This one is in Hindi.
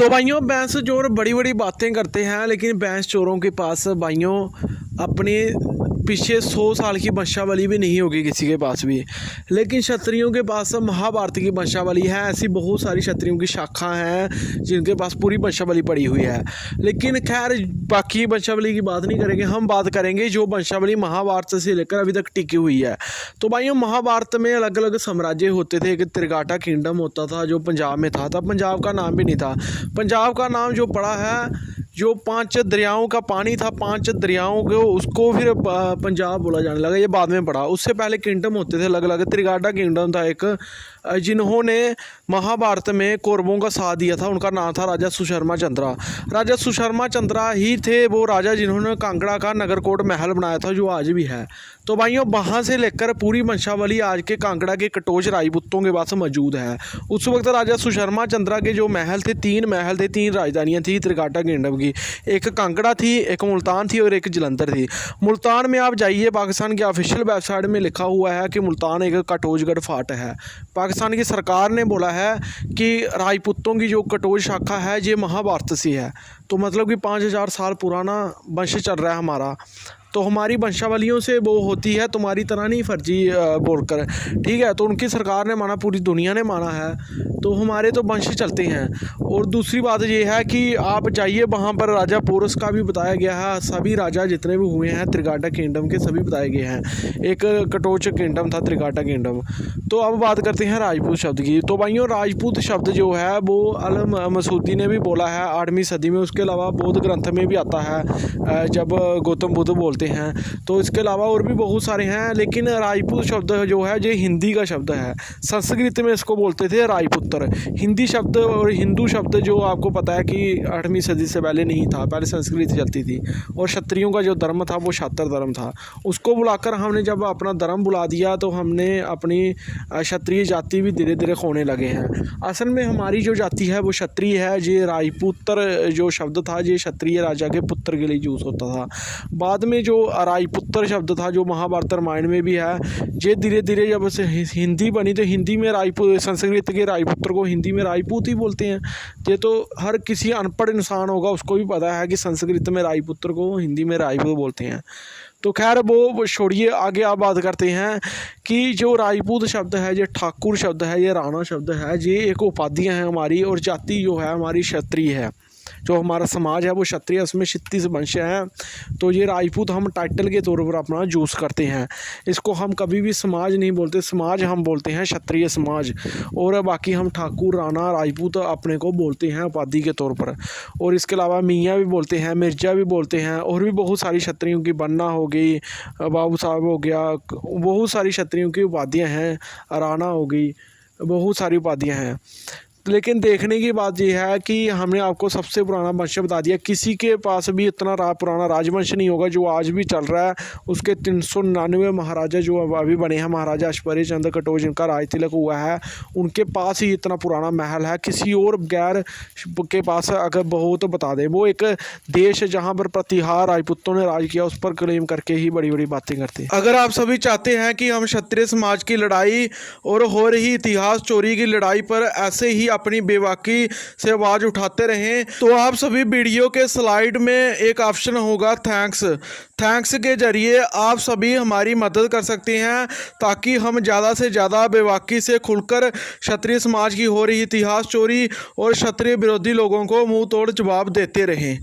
तो भाइयों भैंस चोर बड़ी बड़ी बातें करते हैं, लेकिन भैंस चोरों के पास भाइयों अपने पीछे 100 साल की वंशावली भी नहीं होगी किसी के पास भी। लेकिन क्षत्रियों के पास महाभारत की वंशावली है। ऐसी बहुत सारी क्षत्रियों की शाखा हैं जिनके पास पूरी वंशावली पड़ी हुई है। लेकिन खैर बाकी वंशावली की बात नहीं करेंगे, हम बात करेंगे जो वंशावली महाभारत से लेकर अभी तक टिकी हुई है। तो भाइयों महाभारत में अलग अलग साम्राज्य होते थे। एक त्रिगाटा किंगडम होता था जो पंजाब में था, तब पंजाब का नाम भी नहीं था। पंजाब का नाम जो पड़ा है, जो 5 दरियाओं का पानी था, 5 दरियाओं को उसको फिर पंजाब बोला जाने लगा। ये बाद में पड़ा। उससे पहले किंगडम होते थे अलग अलग। त्रिगाटा किंगडम था एक, जिन्होंने महाभारत में कौरवों का साथ दिया था। उनका नाम था राजा सुशर्मा चंद्रा। राजा सुशर्मा चंद्रा ही थे वो राजा जिन्होंने कांगड़ा का नगरकोट महल बनाया था, जो आज भी है। तो भाइयों वहाँ से लेकर पूरी वंशावली आज के कांगड़ा के कटोच राजपूतों के पास मौजूद है। उस वक्त राजा सुशर्मा चंद्रा के जो महल थे, 3 महल थे, 3 राजधानियाँ थी त्रिगाटा किंगडम की। एक कांगड़ा थी, एक मुल्तान थी और एक जलंधर थी। मुल्तान में आप जाइए, पाकिस्तान की ऑफिशियल वेबसाइट में लिखा हुआ है कि मुल्तान एक कटोचगढ़ फाट है। पाकिस्तान की सरकार ने बोला है कि राजपूतों की जो कटोच शाखा है ये महाभारत से है। तो मतलब कि 5000 साल पुराना वंश चल रहा है हमारा। तो हमारी वंशावलियों से वो होती है, तुम्हारी तरह नहीं फर्जी बोलकर, ठीक है। तो उनकी सरकार ने माना, पूरी दुनिया ने माना है, तो हमारे तो वंश चलते हैं। और दूसरी बात ये है कि आप जाइए वहाँ पर राजा पोरस का भी बताया गया है। सभी राजा जितने भी हुए हैं त्रिगाटा किंगडम के सभी बताए गए हैं। एक कटोच किंगडम था त्रिगाटा किंगडम। तो अब बात करते हैं राजपूत शब्द की। तो भाइयों राजपूत शब्द जो है वो अल मसूदी ने भी बोला है 8वीं सदी में। उसके अलावा बौद्ध ग्रंथ में भी आता है जब गौतम बुद्ध बोलते हैं। तो इसके अलावा और भी बहुत सारे हैं। लेकिन राजपूत शब्द जो है ये हिंदी का शब्द है। संस्कृत में इसको बोलते थे राजपुत्र। हिंदी शब्द और हिंदू शब्द जो आपको पता है कि 8वीं सदी से पहले नहीं था, पहले संस्कृत चलती थी। और क्षत्रियों का जो धर्म था वो क्षात्र धर्म था। उसको बुलाकर हमने जब अपना धर्म बुला दिया तो हमने अपनी क्षत्रिय जाति भी धीरे धीरे खोने लगे हैं। असल में हमारी जो जाति है वो क्षत्रिय है। ये राजपुत्र जो शब्द था ये क्षत्रिय राजा के पुत्र के लिए यूज़ होता था। बाद में जो राजपुत्र शब्द था जो महाभारत रामायण में भी है, ये धीरे धीरे जब से हिंदी बनी तो हिंदी में राजपूत, संस्कृत के राजपुत्र को हिंदी में राजपूत ही बोलते हैं। ये तो हर किसी अनपढ़ इंसान होगा उसको भी पता है कि संस्कृत में राजपुत्र को हिंदी में राजपूत बोलते हैं। तो खैर वो छोड़िए, आगे आप बात करते हैं कि जो राजपूत शब्द है, ये ठाकुर शब्द है, ये राणा शब्द है, ये एक उपाधियाँ हैं हमारी। और जाति जो है हमारी क्षत्रिय है। जो हमारा समाज है वो क्षत्रिय, उसमें 36 वंश हैं। तो ये राजपूत हम टाइटल के तौर पर अपना यूज़ करते हैं। इसको हम कभी भी समाज नहीं बोलते, समाज हम बोलते हैं क्षत्रिय समाज। और बाकी हम ठाकुर राणा राजपूत अपने को बोलते हैं उपाधि के तौर पर। और इसके अलावा मियाँ भी बोलते हैं, मिर्जा भी बोलते हैं। और भी बहुत सारी क्षत्रियों की, बन्ना हो गई, बाबू साहब हो गया, बहुत सारी क्षत्रियों की उपाधियाँ हैं, राणा हो गई, बहुत सारी उपाधियाँ हैं। लेकिन देखने की बात यह है कि हमने आपको सबसे पुराना वंश बता दिया। किसी के पास भी इतना पुराना राजवंश नहीं होगा जो आज भी चल रहा है। उसके 399 महाराजा जो अभी बने हैं, महाराजा अश्वरी चंद्र कटोच जिनका राज तिलक हुआ है, उनके पास ही इतना पुराना महल है। किसी और गैर के पास अगर बहुत तो बता दें। वो एक देश जहाँ पर प्रतिहार राजपूतों ने राज किया उस पर क्लेम करके ही बड़ी बड़ी बातें करते हैं। अगर आप सभी चाहते हैं कि हम क्षत्रिय समाज की लड़ाई और हो रही इतिहास चोरी की लड़ाई पर ऐसे ही अपनी बेबाकी से आवाज उठाते रहें, तो आप सभी वीडियो के स्लाइड में एक ऑप्शन होगा थैंक्स के जरिए आप सभी हमारी मदद कर सकते हैं, ताकि हम ज़्यादा से ज़्यादा बेबाकी से खुलकर क्षत्रिय समाज की हो रही इतिहास चोरी और क्षत्रिय विरोधी लोगों को मुंह तोड़ जवाब देते रहें।